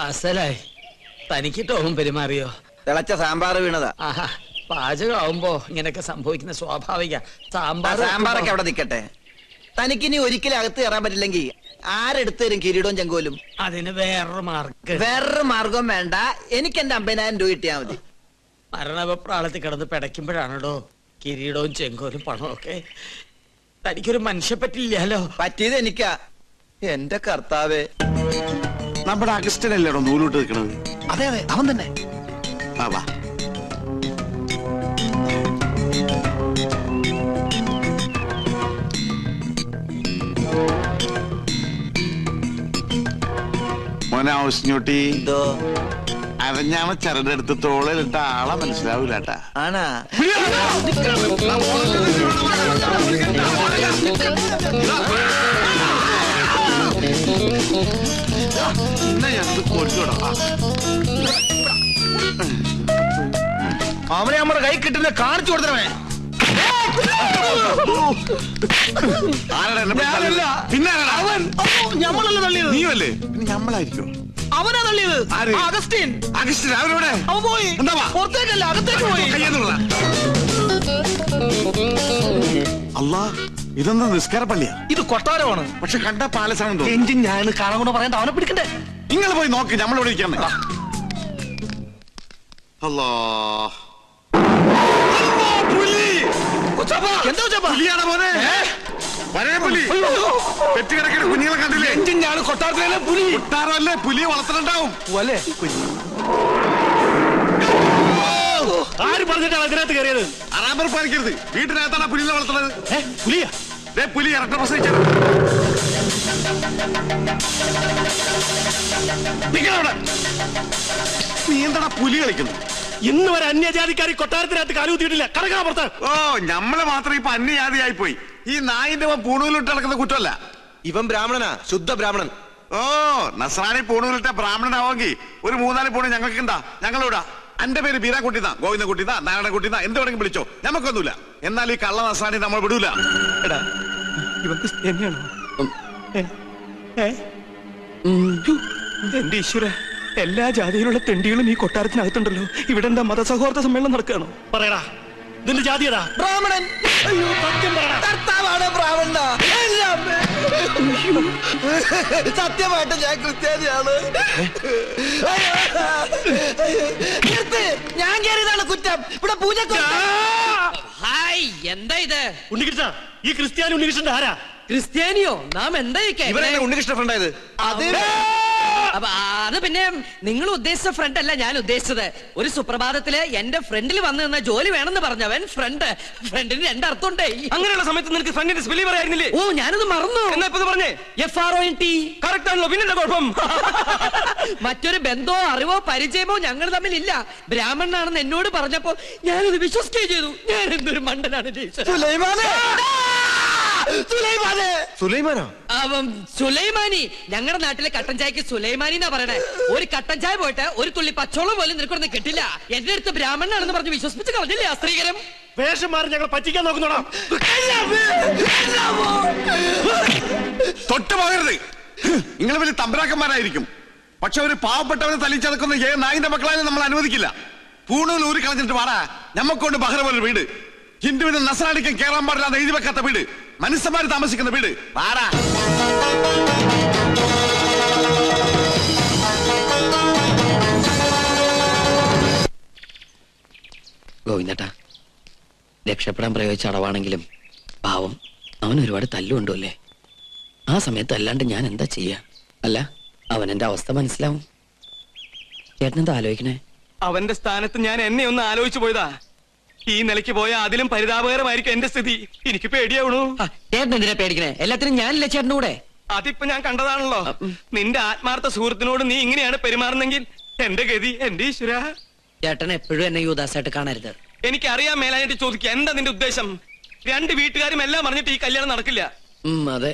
അസലായി തനിക്ക് ടോവും പെരുമാറിയോ? തിളച്ച സാമ്പാർ വീണതാ. ആഹാ, പാചകമാവുമ്പോ ഇങ്ങനെയൊക്കെ സംഭവിക്കുന്ന സ്വാഭാവിക. സാമ്പാറൊക്കെ അവിടെ നിക്കട്ടെ. തനിക്കിനി ഒരിക്കലും അകത്ത് കയറാൻ പറ്റില്ലെങ്കിൽ ആരെടുത്ത് തരും കിരീടവും ചെങ്കോലും? അതിന് വേറൊരു മാർഗം വേണ്ട. എനിക്ക് എന്റെ 50,000 രൂപ കിട്ടിയാ മതി. മരണപ്രാളത്തിൽ കിടന്ന് പിടയ്ക്കുമ്പോഴാണോ കിരീടവും ചെങ്കോലും പണമൊക്കെ? തനിക്കൊരു മനുഷ്യ പറ്റില്ലല്ലോ. പറ്റിയത് എനിക്കാ. എന്റെ കർത്താവേ, നമ്മുടെ അഗസ്റ്റനല്ലേടോ നൂലോട്ട് നിൽക്കണത്? അതെ അതെ, അവൻ തന്നെ. വാ മോനെ ഔസ്ഞ്ഞൂട്ടി, അരഞ്ഞാമ ചരടെടുത്ത് തോളിലിട്ട ആളെ മനസ്സിലാവൂലാട്ടാ. ആണാ? അവനെ നമ്മുടെ കൈ കിട്ടുന്ന കാണിച്ചു കൊടുത്തവനെ. പിന്നെ ഞമ്മളല്ല തള്ളിയത്. നീയല്ലേ? പിന്നെ ഞമ്മളായിരിക്കും. അവനാ തള്ളിയത്. അഗസ്റ്റിൻ. അഗസ്റ്റിൻ അവരോടെ അവൻ പോയി. പുറത്തേക്കല്ല, അകത്തേക്ക് പോയി. അല്ലാ, ഇതൊന്നും നിസ്കാര പള്ളിയാ? ഇത് കൊട്ടാരമാണ്. പക്ഷെ കണ്ട പാലസാണെന്തോ. എഞ്ചിൻ ഞാൻ കാണാൻ കൊണ്ട് പറയണ്ട, അവനെ പിടിക്കണ്ടേ? നിങ്ങൾ പോയി നോക്ക്, നമ്മളിവിടെ ഇരിക്കാൻ. അല്ലാ, പുലിയാണ് മോനെ. പുലി പെറ്റുകിടക്കുന്ന കുഞ്ഞുങ്ങളെ കണ്ടില്ലേ? എഞ്ചിൻ ഞാൻ കൊട്ടാരത്തിലെ പുലി. കൊട്ടാരമല്ലേ, പുലിയെ വളർത്തുന്നുണ്ടാവും. ആര് പറഞ്ഞിട്ടാണ് അതിനകത്ത് കയറിയത്? അറാമ്പർ പാലിക്കരുത്. വീട്ടിനകത്താണ് പുലിയെ വളർത്തുന്നത്. പുലിയാ? പുലി ഇറക്കം പ്രസവിച്ചത്. നീ എന്താ പുലി കളിക്കുന്നു? ഇന്ന് വരെ അന്യജാതിക്കാരി കൊട്ടാരത്തിനകത്ത് കാലുകുത്തിയിട്ടില്ല. കടക്കാ പുറത്ത്. ഓ, നമ്മള് മാത്രം ഇപ്പൊ അന്യജാതിയായി പോയി. ഈ നായിന്റെ പൂണൂലിട്ട് നടക്കുന്ന കുറ്റമല്ല. ഇവൻ ബ്രാഹ്മണനാ, ശുദ്ധ ബ്രാഹ്മണൻ. ഓ, നസ്രാണി പൂണൂലിട്ട ബ്രാഹ്മണനാവെങ്കിൽ ഒരു 3-4 പൂണ് ഞങ്ങൾക്ക് ഉണ്ടാ. ഞങ്ങളിവിടാ. എന്റെ പേര് ബീരാക്കുട്ടിന്നാ, ഗോവിന്ദൻകുട്ടിന്നാ, നാരായണൻകുട്ടിന്നാ, എന്ത് വേണമെങ്കിൽ വിളിച്ചോ. നമുക്കൊന്നുമില്ല. എന്നാൽ ഈ കള്ള നസ്രാണി നമ്മൾ വിടൂല. എടാ, ഇവർക്ക് തന്നെയാണോ? എന്റെ ഈശ്വര, എല്ലാ ജാതിയിലുള്ള തെണ്ടികളും ഈ കൊട്ടാരത്തിനകത്തുണ്ടല്ലോ. ഇവിടെ എന്താ മതസൗഹാർദ്ദ സമ്മേളനം നടക്കുകയാണോ? പറയടാ, നിന്റെ ജാതിയടാ? ബ്രാഹ്മണൻ. സത്യം പറയടാ. കർത്താവാണ് ബ്രാഹ്മണ. സത്യമായിട്ട് ഞാൻ ക്രിസ്ത്യാനിയാണ്. ഞാൻ കയറിയതാണ് കുറ്റം. ഇവിടെ പൂജ. ഹായ്, എന്താ ഇത്? ഉണ്ണികൃഷ്ണ, ഈ ക്രിസ്ത്യാനി ഉണ്ണികൃഷ്ണന്റെ ആരാ? ക്രിസ്ത്യാനിയോ? നാം എന്താ ഉണ്ണികൃഷ്ണ ഫ്രണ്ടായത്? അത് പിന്നെ നിങ്ങൾ ഉദ്ദേശിച്ച ഫ്രണ്ട് അല്ല ഞാൻ ഉദ്ദേശിച്ചത്. ഒരു സുപ്രഭാതത്തില് എന്റെ ഫ്രണ്ടിൽ വന്നു നിന്ന ജോലി വേണമെന്ന് പറഞ്ഞവൻ ഫ്രണ്ടിന് 2 അർത്ഥമുണ്ടേ. അങ്ങനെയുള്ള സമയത്ത് നിനക്ക് ഫ്രണ്ടിന്റെ സ്പെല്ലിംഗ് പറയായിരുന്നില്ലേ? ഓ, ഞാനത് മറന്നു. എന്നാ ഇപ്പൊ പറഞ്ഞേ? FRONT. കറക്റ്റ് ആണല്ലോ, പിന്നെ കുഴപ്പം? മറ്റൊരു ബന്ധമോ അറിവോ പരിചയമോ ഞങ്ങൾ തമ്മിലില്ല. ബ്രാഹ്മണനാണെന്ന് എന്നോട് പറഞ്ഞപ്പോ ഞാനത് വിശ്വസിക്കുകയും ചെയ്തു. ഞാൻ എന്തൊരു മണ്ടനാണ്. സുലൈമാനി. ഞങ്ങളുടെ നാട്ടിലെ കട്ടൻ ചായക്ക് സുലൈമാനി എന്നാ പറയണേ. ഒരു കട്ടൻ ചായ പോയിട്ട് ഒരു തുള്ളി പച്ചോളം പോലും നിനക്കൊന്നും കിട്ടില്ല. എന്റെ അടുത്ത് ബ്രാഹ്മണനാണെന്ന് പറഞ്ഞ് വിശ്വസിപ്പിച്ച് കളഞ്ഞില്ലേ ആ സ്ത്രീകരം? വേഷം മാറി ഞങ്ങൾ പറ്റിക്കാൻ നോക്കുന്നോടാ. തൊട്ട് പോകരുത്. നിങ്ങൾ വലിയ തമ്പരാക്കന്മാരായിരിക്കും. പക്ഷെ ഒരു പാവപ്പെട്ടവനെ തല്ലിച്ചതക്കുന്ന നായിന്റെ മക്കളായാലും നമ്മൾ അനുവദിക്കില്ല. പൂണൂൽ ഊരി കളഞ്ഞിട്ട് പാടാ. ഞമ്മക്കൊണ്ട് ബഹ്റ പോലെ വീട്. ഹിന്ദുവിന് നസ്രാണിക്കും കേറാൻ പാടില്ലാതെ എഴുതി വെക്കാത്ത വീട്. മനുഷ്യന്മാര് താമസിക്കുന്ന വീട്. പാടാ. ഗോവിന്ദട്ടാ, രക്ഷപ്പെടാൻ പ്രയോഗിച്ച അടവാണെങ്കിലും പാവം അവൻ ഒരുപാട് തല്ലുകൊണ്ടുല്ലേ. ആ സമയത്ത് അല്ലാണ്ട് ഞാൻ എന്താ ചെയ്യാ? അല്ല, അവൻ എന്റെ അവസ്ഥ മനസ്സിലാവും. ചേട്ടനെന്താ ആലോചിക്കണേ? അവന്റെ സ്ഥാനത്ത് ഞാൻ എന്നെ ഒന്ന് ആലോചിച്ചു പോയതാ. ഈ നിലയ്ക്ക് പോയാ അതിലും പരിതാപകരമായിരിക്കും എന്റെ സ്ഥിതി. എനിക്ക് പേടിയാവണു. ചേട്ടൻ എന്തിനാ പേടിക്കണേ? എല്ലാത്തിനും ഞാനില്ല ചേട്ടൻ്റെ കൂടെ. അതിപ്പോ ഞാൻ കണ്ടതാണല്ലോ. നിന്റെ ആത്മാർത്ഥ സുഹൃത്തിനോട് നീ ഇങ്ങനെയാണ് പെരുമാറുന്നെങ്കിൽ എന്റെ ഗതി, എന്റെ ഈശ്വര. ചേട്ടൻ എപ്പോഴും എന്നെ യുദാസായിട്ട് കാണരുത്. എനിക്കറിയാൻ മേലായിട്ട് ചോദിക്കുക, എന്താ നിന്റെ ഉദ്ദേശം? 2 വീട്ടുകാരും എല്ലാം പറഞ്ഞിട്ട് ഈ കല്യാണം നടക്കില്ല. അതെ,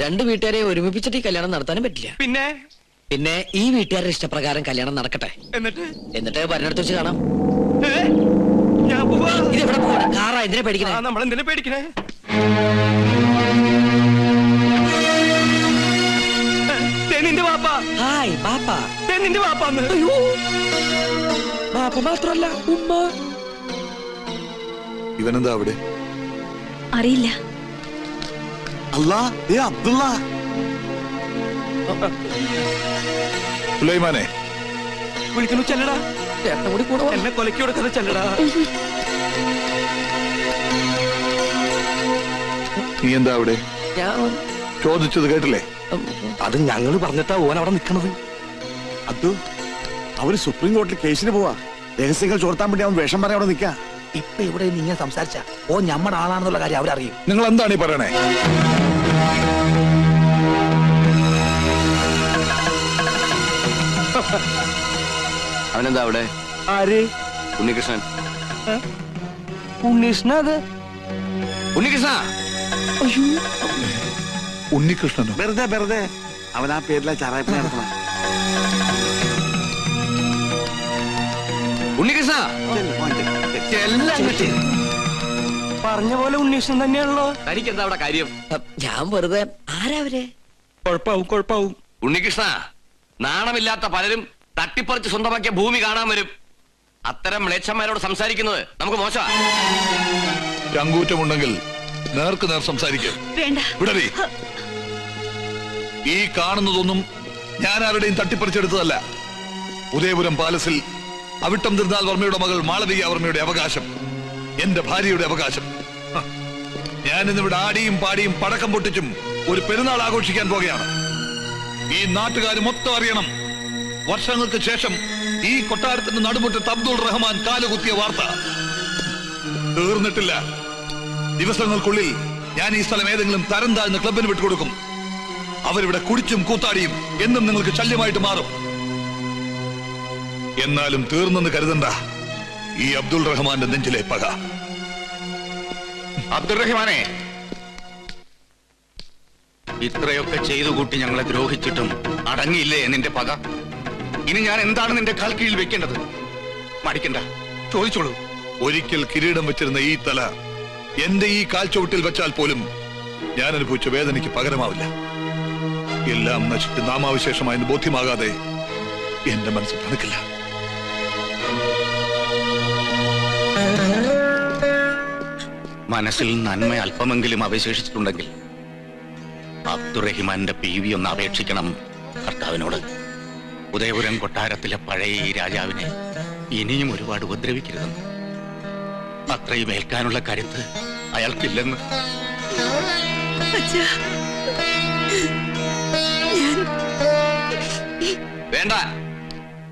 2 വീട്ടുകാരെ ഒരുമിപ്പിച്ചിട്ട് ഈ കല്യാണം നടത്താനും പറ്റില്ല. പിന്നെ ഈ വീട്ടുകാരുടെ ഇഷ്ടപ്രകാരം കല്യാണം നടക്കട്ടെ. എന്നിട്ട് പറഞ്ഞെടുത്ത് വെച്ച് കാണാം. ഇതെവിടെ പോവാ? കാറാ? എന്തിനാ പേടിക്കണേ? നമ്മൾ എന്തിനാ പേടിക്കണേ? നിന്റെ വാപ്പ നിന്റെ വാപ്പാന്ന്. അയ്യോ, വാപ്പ മാത്രല്ല ഉമ്മ. ഇവനെന്താ അവിടെ? അറിയില്ല. അല്ലാ, അബ്ദുള്ള. സുലൈമാനെ വിളിക്കുന്നു, ചെല്ലടാ. ചേട്ടൻ കൂടി കൂടെ വാ. എന്നെ കൊലക്കി കൊടുക്കാതെ ചെല്ലടാ. നീ എന്താ അവിടെ? ഞാൻ ചോദിച്ചത് കേട്ടില്ലേ? അത് ഞങ്ങള് പറഞ്ഞിട്ടാ ഓൻ അവിടെ നിക്കണത്. അബ്ദു, അവര് സുപ്രീം കോടതിയിൽ കേസിന് പോവാ. രഹസ്യങ്ങൾ ചോർത്താൻ വേണ്ടി അവൻ വേഷം പറയാൻ അവിടെ നിൽക്കാ. ഇപ്പൊ ഇവിടെ നീ സംസാരിച്ച ഓ ഞമ്മടെ ആളാണെന്നുള്ള കാര്യം അവരറിയും. നിങ്ങൾ എന്താണ് ഈ പറയണേ? അവനെന്താ അവിടെ? ആര്? ഉണ്ണികൃഷ്ണൻ. ഉണ്ണീഷ്ണ. അത് ഉണ്ണികൃഷ്ണ. ഉണ്ണികൃഷ്ണനോ? വെറുതെ അവൻ ആ പേരിലെ ചാറായ്പ നടത്തണം. ഉണ്ണികൃഷ്ണ. പറഞ്ഞ പോലെ ഉണ്ണീഷ്ണൻ തന്നെയാണല്ലോ. തനിക്ക് എന്താ അവിടെ കാര്യം? ഞാൻ വെറുതെ. ആരാവരെ? കുഴപ്പാവും. ഉണ്ണികൃഷ്ണ, നാണമില്ലാത്ത പലരും തട്ടിപ്പറിച്ച് സ്വന്തമാക്കിയ ഭൂമി കാണാൻ വരും. അത്തരം മ്ലേച്ഛന്മാരോട് സംസാരിക്കുന്നത് നമുക്ക് മോശമാ. ചങ്കൂറ്റമുണ്ടെങ്കിൽ നേർക്ക് നേർ സംസാരിക്കുക. വേണ്ട. വിടറി. ഈ കാണുന്നതൊന്നും ഞാൻ ആരുടെയും തട്ടിപ്പറിച്ചെടുത്തതല്ല. ഉദയപുരം പാലസിൽ അവിട്ടം തിരുനാൾ വർമ്മയുടെ മകൾ മാളവിക വർമ്മയുടെ അവകാശം, എന്റെ ഭാര്യയുടെ അവകാശം. ഞാൻ ഇന്നിവിടെ ആടിയും പാടിയും പടക്കം പൊട്ടിച്ചും ഒരു പെരുന്നാൾ ആഘോഷിക്കാൻ പോകുകയാണ്. ഈ നാട്ടുകാർ മൊത്തം അറിയണം. വർഷങ്ങൾക്ക് ശേഷം ഈ കൊട്ടാരത്തിന്റെ നടുമുറ്റത്ത് അബ്ദുൾ റഹ്മാൻ കാലുകുത്തിയ വാർത്ത തീർന്നിട്ടില്ല. ദിവസങ്ങൾക്കുള്ളിൽ ഞാൻ ഈ സ്ഥലം ഏതെങ്കിലും തരം താഴ്ന്ന ക്ലബിന് വിട്ടുകൊടുക്കും. അവരിവിടെ കുടിച്ചും കൂത്താടിയും എന്നും നിങ്ങൾക്ക് ശല്യമായിട്ട് മാറും. എന്നാലും തീർന്നെന്ന് കരുതണ്ട ഈ അബ്ദുൾ റഹ്മാന്റെ നെഞ്ചിലെ പക. അബ്ദുൾ റഹ്മാനെ, ഇത്രയൊക്കെ ചെയ്തു കൂട്ടി ഞങ്ങളെ ദ്രോഹിച്ചിട്ടും അടങ്ങിയില്ലേ നിന്റെ പക? ഇനി ഞാൻ എന്താണ് നിന്റെ കാൽ കീഴിൽ വെക്കേണ്ടത്? മടിക്കണ്ട, ചോദിച്ചോളൂ. ഒരിക്കൽ കിരീടം വെച്ചിരുന്ന ഈ തല എന്റെ ഈ കാൽച്ചുവട്ടിൽ വെച്ചാൽ പോലും ഞാൻ അനുഭവിച്ച വേദനയ്ക്ക് പകരമാവില്ല. എല്ലാം നശിച്ച് നാമാവിശേഷമായെന്ന് ബോധ്യമാകാതെ എന്റെ മനസ്സ് തണുക്കില്ല. മനസ്സിൽ നന്മ അല്പമെങ്കിലും അവശേഷിച്ചിട്ടുണ്ടെങ്കിൽ അബ്ദുറഹിമാന്റെ PV ഒന്ന് അപേക്ഷിക്കണം കർത്താവിനോട്. ഉദയപുരം കൊട്ടാരത്തിലെ പഴയ ഈ രാജാവിനെ ഇനിയും ഒരുപാട് ഉപദ്രവിക്കരുതെന്ന്. അത്രയും ഏൽക്കാനുള്ള കരുത്ത് അയാൾക്കില്ലെന്ന്. വേണ്ട,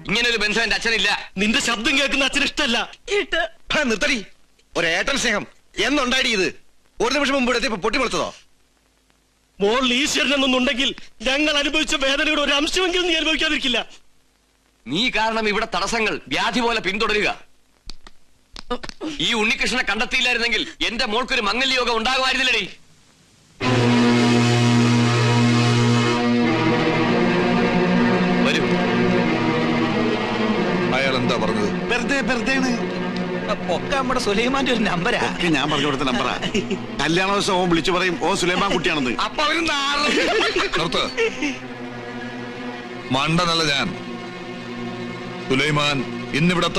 ഇങ്ങനൊരു ബന്ധം എന്റെ അച്ഛനില്ല. നിന്റെ ശബ്ദം കേൾക്കുന്ന അച്ഛന് ഇഷ്ടല്ല. നിർത്തടി. ഒരേട്ടൻ സ്നേഹം എന്നുണ്ടായി ഇത്? ഒരു നിമിഷം മുമ്പ് ഇവിടെ പൊട്ടിമുളച്ചതോ? മോൾ ഈശ്വരനെന്നുണ്ടെങ്കിൽ ഞങ്ങൾ അനുഭവിച്ച വേദനയുടെ ഒരു അംശമെങ്കിലും നീ അനുഭവിക്കാതിരിക്കില്ല. നീ കാരണം ഇവിടെ തടസ്സങ്ങൾ വ്യാധി പോലെ പിന്തുടരുക. ഈ ഉണ്ണികൃഷ്ണനെ കണ്ടെത്തിയില്ലായിരുന്നെങ്കിൽ എന്റെ മോൾക്കൊരു മംഗല്യോഗം ഉണ്ടാകുമായിരുന്നില്ലടി. വരൂ. അയാൾ എന്താ പറഞ്ഞത്? വെറുതെ ഒക്കെ നമ്മുടെ സുലൈമാന്റെ ഒരു നമ്പരാ. ഞാൻ പറഞ്ഞു കൊടുത്ത നമ്പറാ. കല്യാണ ദിവസം ഓൻ വിളിച്ചു പറയും ഓ സുലൈമാൻ കുട്ടിയാണെന്ന്. അപ്പൊ അവര് നിർത്ത്. മണ്ടനല്ല ഞാൻ. സുലൈമാൻ ഇന്നിവിടെ